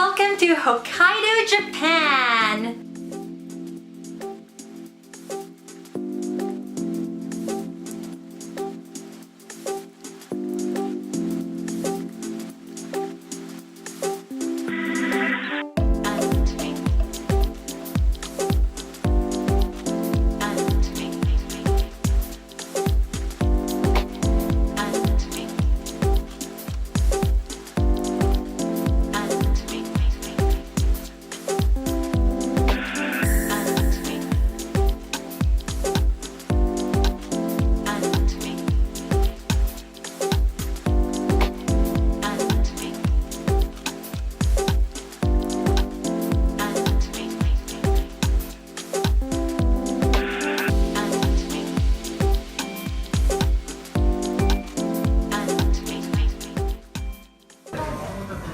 Welcome to Hokkaido, Japan!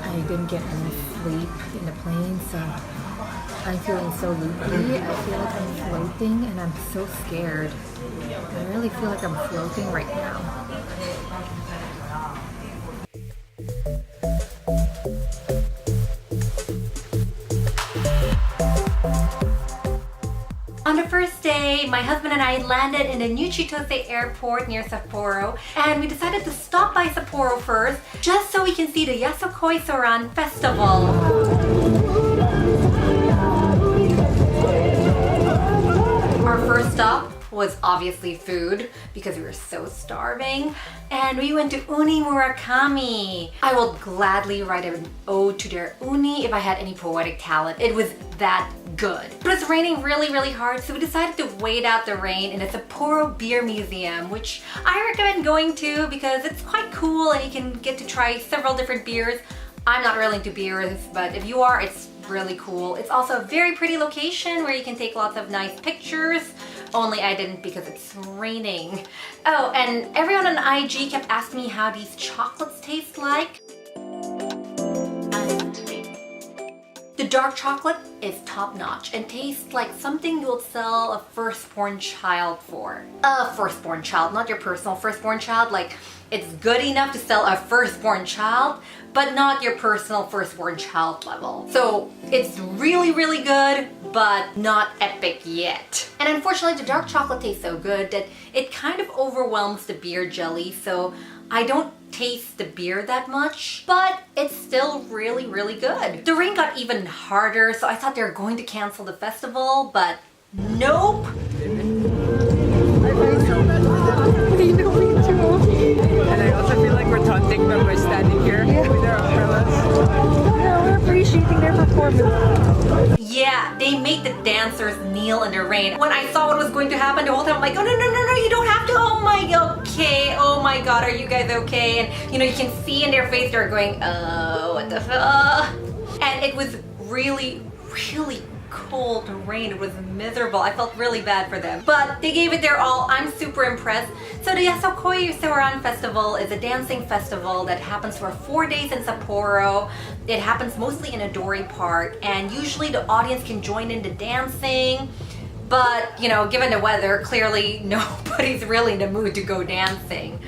I didn't get any sleep in the plane, so I'm feeling so loopy. I feel like I'm floating and I'm so scared. I really feel like I'm floating right now. On the first day, my husband and I landed in the New Chitose airport near Sapporo, and we decided to stop by Sapporo first just so we can see the Yasokoi Soran Festival. Our first stop was obviously food because we were so starving, and we went to Uni Murakami. I will gladly write an ode to their uni if I had any poetic talent. It was that good. But it was raining really hard, so we decided to wait out the rain in the Sapporo Beer Museum, which I recommend going to because it's quite cool and you can get to try several different beers. I'm not really into beers, but if you are, it's really cool. It's also a very pretty location where you can take lots of nice pictures. Only I didn't because it's raining. Oh, and everyone on IG kept asking me how these chocolates taste like. The dark chocolate is top-notch and tastes like something you would sell a firstborn child for. A firstborn child, not your personal firstborn child. Like, it's good enough to sell a firstborn child, but not your personal firstborn child level. So it's really good, but not epic yet. And unfortunately, the dark chocolate tastes so good that it kind of overwhelms the beer jelly, so I don't taste the beer that much, but it's still really good. The rain got even harder, so I thought they were going to cancel the festival, but nope. And I also feel like we're taunting them by standing here with our umbrellas. Yeah, we're appreciating their performance. Yeah, they made the dancers kneel in the rain. When I saw what was going to happen, the whole time I'm like, oh no, you don't have to. Oh my god, are you guys okay? And you know, you can see in their face they're going, oh, what the fuck? And it was really cold rain. It was miserable. I felt really bad for them. But they gave it their all. I'm super impressed. So the Yasokoi Soran Festival is a dancing festival that happens for 4 days in Sapporo. It happens mostly in Adori Park, and usually the audience can join in the dancing. But, you know, given the weather, clearly nobody's really in the mood to go dancing.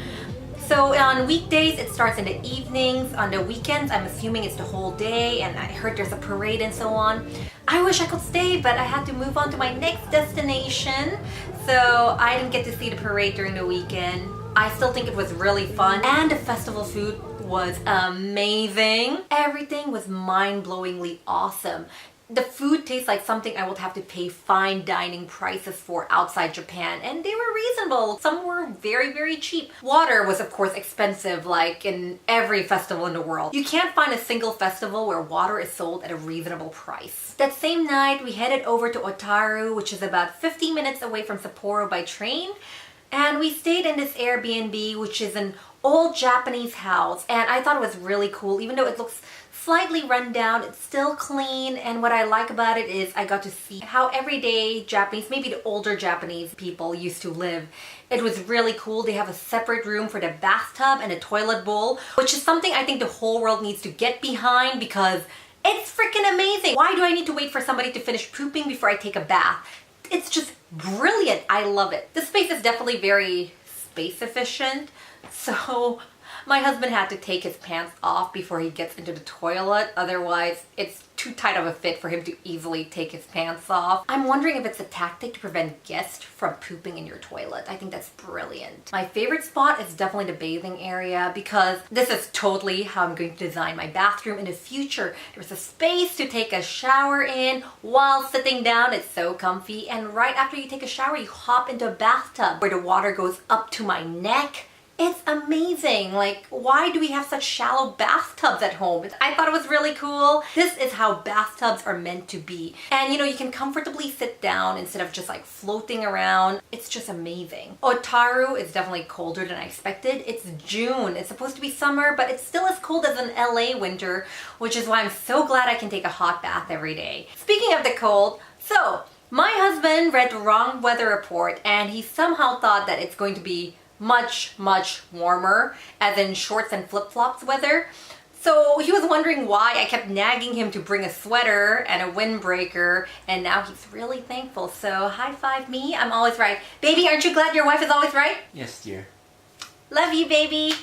So on weekdays, it starts in the evenings. On the weekends, I'm assuming it's the whole day, and I heard there's a parade and so on. I wish I could stay, but I had to move on to my next destination. So I didn't get to see the parade during the weekend. I still think it was really fun, and the festival food was amazing. Everything was mind-blowingly awesome. The food tastes like something I would have to pay fine dining prices for outside Japan, and they were reasonable. Some were very cheap. Water was of course expensive, like in every festival in the world. You can't find a single festival where water is sold at a reasonable price. That same night, we headed over to Otaru, which is about 50 minutes away from Sapporo by train, and we stayed in this Airbnb, which is an old Japanese house, and I thought it was really cool. Even though it looks slightly run down, it's still clean, and what I like about it is I got to see how everyday Japanese, maybe the older Japanese people used to live. It was really cool. They have a separate room for the bathtub and a toilet bowl, which is something I think the whole world needs to get behind because it's freaking amazing. Why do I need to wait for somebody to finish pooping before I take a bath? It's just brilliant. I love it. This space is definitely very space efficient, so My husband had to take his pants off before he gets into the toilet, otherwise it's too tight of a fit for him to easily take his pants off. I'm wondering if it's a tactic to prevent guests from pooping in your toilet. I think that's brilliant. My favorite spot is definitely the bathing area because this is totally how I'm going to design my bathroom in the future. There's a space to take a shower in while sitting down. It's so comfy, and right after you take a shower, you hop into a bathtub where the water goes up to my neck. It's amazing. Like, why do we have such shallow bathtubs at home? I thought it was really cool. This is how bathtubs are meant to be. And you know, you can comfortably sit down instead of just like floating around. It's just amazing. Otaru is definitely colder than I expected. It's June. It's supposed to be summer, but it's still as cold as an LA winter, which is why I'm so glad I can take a hot bath every day. Speaking of the cold, so my husband read the wrong weather report and he somehow thought that it's going to be much warmer, as in shorts and flip-flops weather. So he was wondering why I kept nagging him to bring a sweater and a windbreaker, and now he's really thankful. So high five me, I'm always right. Baby, aren't you glad your wife is always right? Yes, dear. Love you, baby.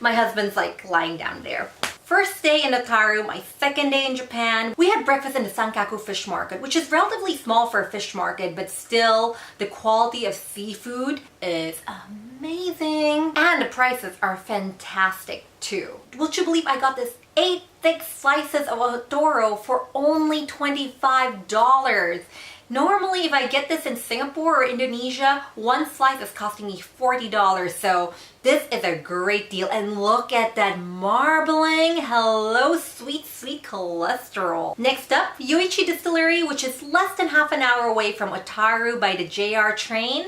My husband's like lying down there. First day in Otaru, my second day in Japan. We had breakfast in the Sankaku fish market, which is relatively small for a fish market, but still the quality of seafood is amazing. And the prices are fantastic too. Would you believe I got this 8 thick slices of otoro for only $25? Normally, if I get this in Singapore or Indonesia, one slice is costing me $40. So this is a great deal. And look at that marbling. Hello, sweet, sweet cholesterol. Next up, Yoichi Distillery, which is less than half an hour away from Otaru by the JR train.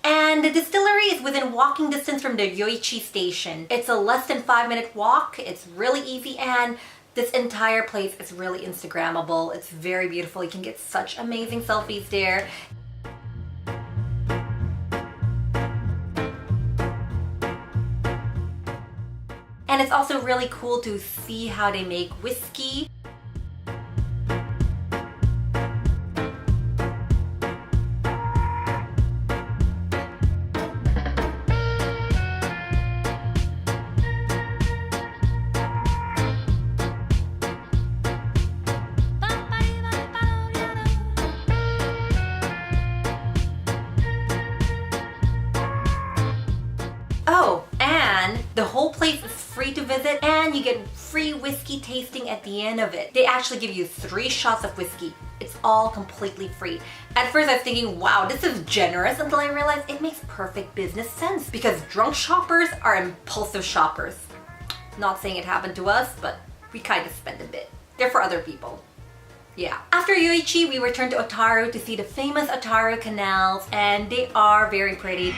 And the distillery is within walking distance from the Yoichi station. It's a less than 5-minute walk. It's really easy, and this entire place is really Instagrammable. It's very beautiful. You can get such amazing selfies there. And it's also really cool to see how they make whiskey. Oh, and the whole place is free to visit, and you get free whiskey tasting at the end of it. They actually give you 3 shots of whiskey. It's all completely free. At first I was thinking, wow, this is generous, until I realized it makes perfect business sense because drunk shoppers are impulsive shoppers. Not saying it happened to us, but we kind of spend a bit. They're for other people. Yeah. After Yoichi, we returned to Otaru to see the famous Otaru canals, and they are very pretty.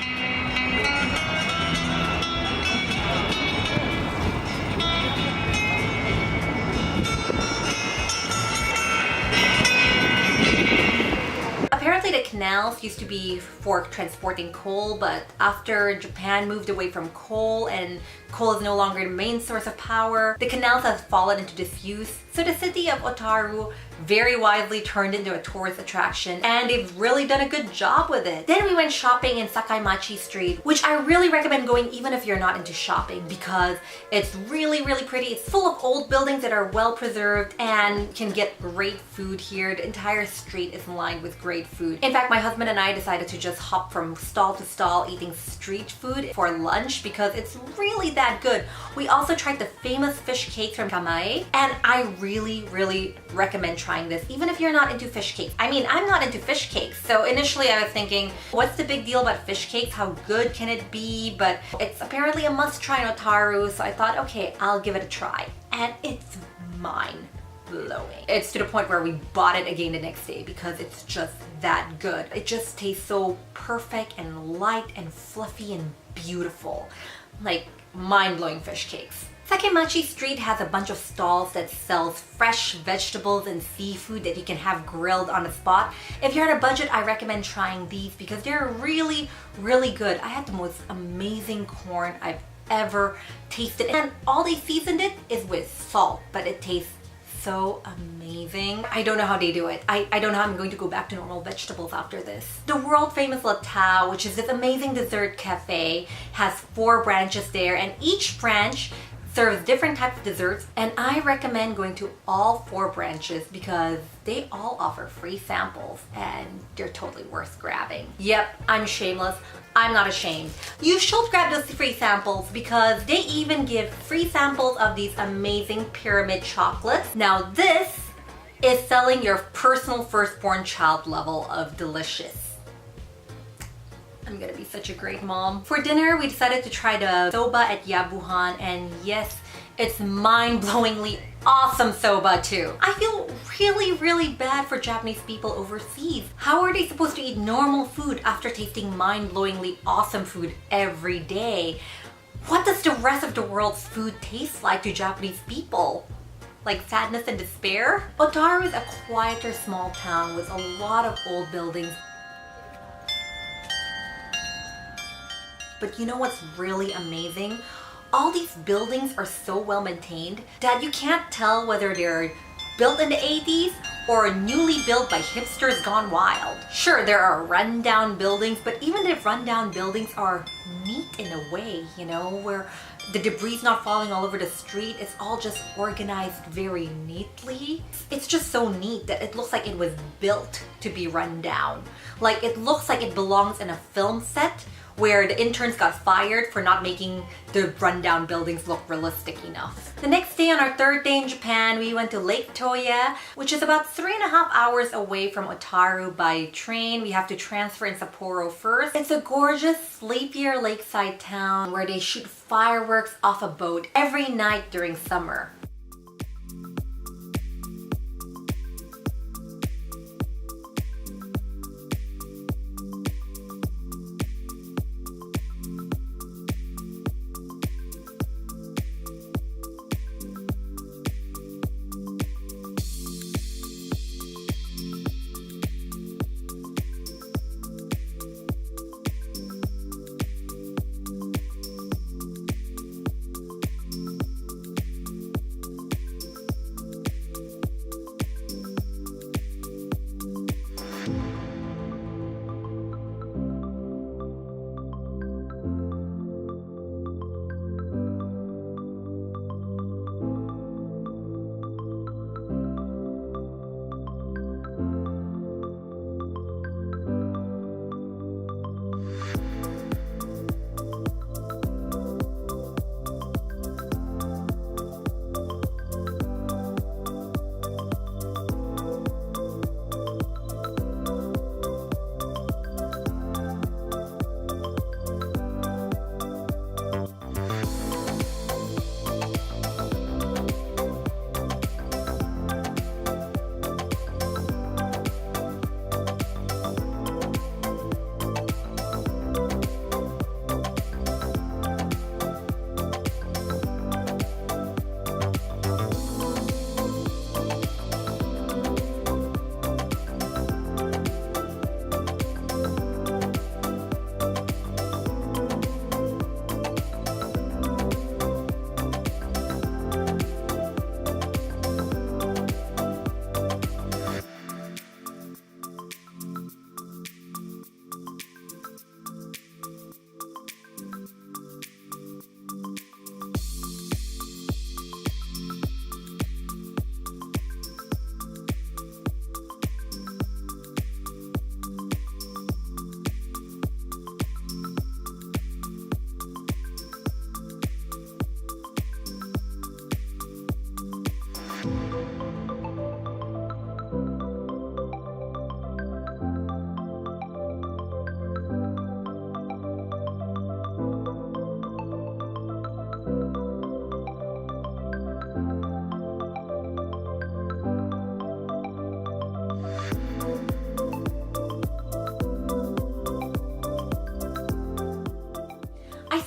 Apparently the canals used to be for transporting coal, but after Japan moved away from coal and coal is no longer the main source of power, the canals have fallen into disuse. So the city of Otaru very wisely turned into a tourist attraction, and they've really done a good job with it. Then we went shopping in Sakaimachi Street, which I really recommend going even if you're not into shopping because it's really pretty. It's full of old buildings that are well preserved and can get great food here. The entire street is lined with great food. In fact, my husband and I decided to just hop from stall to stall eating street food for lunch because it's really that good. We also tried the famous fish cakes from Kamae, and I really recommend trying this even if you're not into fish cakes. I mean, I'm not into fish cakes, so initially I was thinking, what's the big deal about fish cakes? How good can it be? But it's apparently a must try in Otaru, so I thought, okay, I'll give it a try. And it's mind-blowing. It's to the point where we bought it again the next day because it's just that good. It just tastes so perfect and light and fluffy and beautiful. Like mind-blowing fish cakes. Sakaimachi Street has a bunch of stalls that sells fresh vegetables and seafood that you can have grilled on the spot. If you're on a budget, I recommend trying these because they're really good. I had the most amazing corn I've ever tasted, and all they seasoned it is with salt, but it tastes so amazing. I don't know how they do it. I don't know how I'm going to go back to normal vegetables after this. The world famous La Tao, which is this amazing dessert cafe, has 4 branches there, and each branch serves different types of desserts, and I recommend going to all 4 branches because they all offer free samples and they're totally worth grabbing. Yep, I'm shameless. I'm not ashamed. You should grab those free samples because they even give free samples of these amazing pyramid chocolates. Now this is selling your personal firstborn child level of delicious. I'm gonna be such a great mom. For dinner, we decided to try the soba at Yabuhan, and yes, it's mind-blowingly awesome soba too. I feel really bad for Japanese people overseas. How are they supposed to eat normal food after tasting mind-blowingly awesome food every day? What does the rest of the world's food taste like to Japanese people? Like sadness and despair? Otaru is a quieter small town with a lot of old buildings. But you know what's really amazing? All these buildings are so well maintained that you can't tell whether they're built in the 80s or newly built by hipsters gone wild. Sure, there are rundown buildings, but even the rundown buildings are neat in a way, you know, where the debris not falling all over the street. It's all just organized very neatly. It's just so neat that it looks like it was built to be run down. Like it looks like it belongs in a film set where the interns got fired for not making the rundown buildings look realistic enough. The next day, on our 3rd day in Japan, we went to Lake Toya, which is about 3.5 hours away from Otaru by train. We have to transfer in Sapporo first. It's a gorgeous, sleepier lakeside town where they shoot fireworks off a boat every night during summer.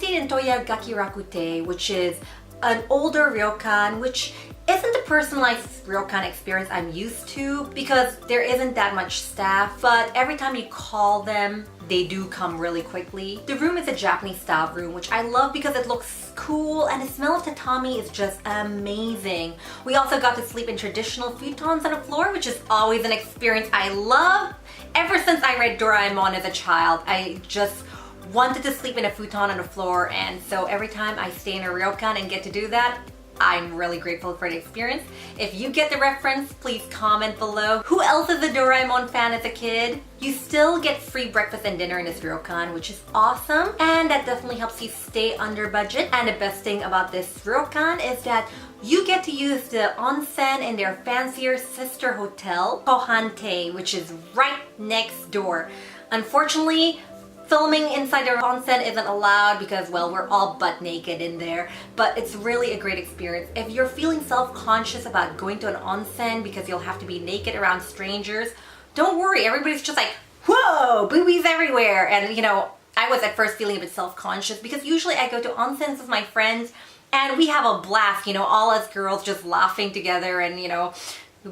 stayed in Toya Gakirakute, which is an older ryokan, which isn't the personalized ryokan experience I'm used to because there isn't that much staff, but every time you call them, they do come really quickly. The room is a Japanese style room, which I love because it looks cool and the smell of tatami is just amazing. We also got to sleep in traditional futons on the floor, which is always an experience I love. Ever since I read Doraemon as a child, I just wanted to sleep in a futon on the floor, and so every time I stay in a ryokan and get to do that, I'm really grateful for the experience. If you get the reference, please comment below. Who else is a Doraemon fan as a kid? You still get free breakfast and dinner in this ryokan, which is awesome, and that definitely helps you stay under budget. And the best thing about this ryokan is that you get to use the onsen in their fancier sister hotel, Kohante, which is right next door. Unfortunately, filming inside their onsen isn't allowed because, well, we're all butt naked in there, but it's really a great experience. If you're feeling self-conscious about going to an onsen because you'll have to be naked around strangers, don't worry, everybody's just like, whoa, boobies everywhere. And you know, I was at first feeling a bit self-conscious because usually I go to onsens with my friends and we have a blast, you know, all us girls just laughing together and, you know,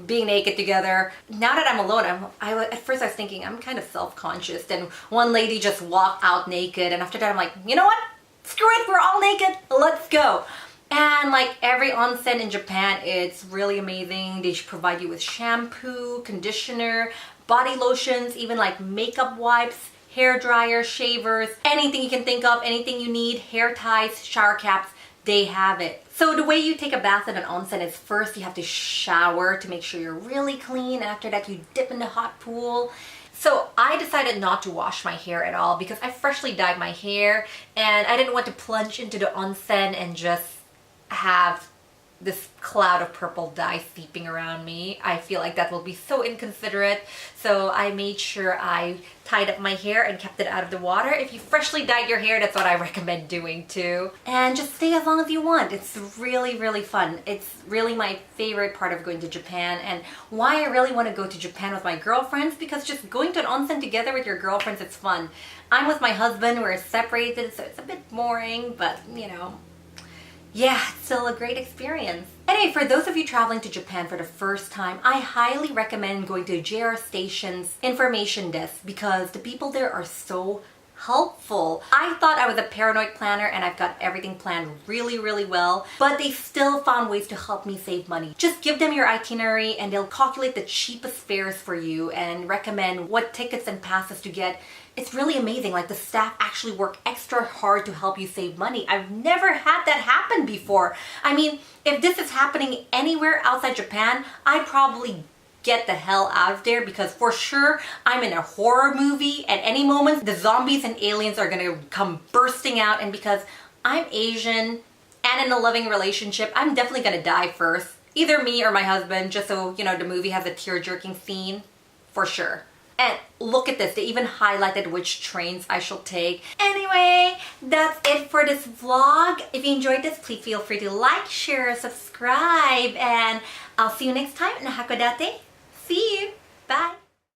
being naked together. Now that I'm alone, at first I was thinking I'm kind of self-conscious, and one lady just walked out naked, and after that I'm like, you know what? Screw it, we're all naked, let's go. And like every onsen in Japan, it's really amazing. They provide you with shampoo, conditioner, body lotions, even like makeup wipes, hair dryers, shavers, anything you can think of, anything you need, hair ties, shower caps, they have it. So the way you take a bath at an onsen is first you have to shower to make sure you're really clean. After that you dip in the hot pool. So I decided not to wash my hair at all because I freshly dyed my hair and I didn't want to plunge into the onsen and just have this cloud of purple dye seeping around me. I feel like that will be so inconsiderate. So I made sure I tied up my hair and kept it out of the water. If you freshly dyed your hair, that's what I recommend doing too. And just stay as long as you want. It's really, really fun. It's really my favorite part of going to Japan, and why I really want to go to Japan with my girlfriends, because just going to an onsen together with your girlfriends, it's fun. I'm with my husband, we're separated, so it's a bit boring, but you know, yeah, it's still a great experience. Anyway, for those of you traveling to Japan for the first time, I highly recommend going to JR Station's information desk because the people there are so helpful. I thought I was a paranoid planner and I've got everything planned really, really well, but they still found ways to help me save money. Just give them your itinerary and they'll calculate the cheapest fares for you and recommend what tickets and passes to get. It's really amazing. Like, the staff actually work extra hard to help you save money. I've never had that happen before. I mean, if this is happening anywhere outside Japan, I'd probably get the hell out of there because for sure I'm in a horror movie. At any moment, the zombies and aliens are gonna come bursting out, and because I'm Asian and in a loving relationship, I'm definitely gonna die first. Either me or my husband, just so, you know, the movie has a tear-jerking scene, for sure. And look at this, they even highlighted which trains I shall take. Anyway, that's it for this vlog. If you enjoyed this, please feel free to like, share, subscribe, and I'll see you next time in Hakodate. See you!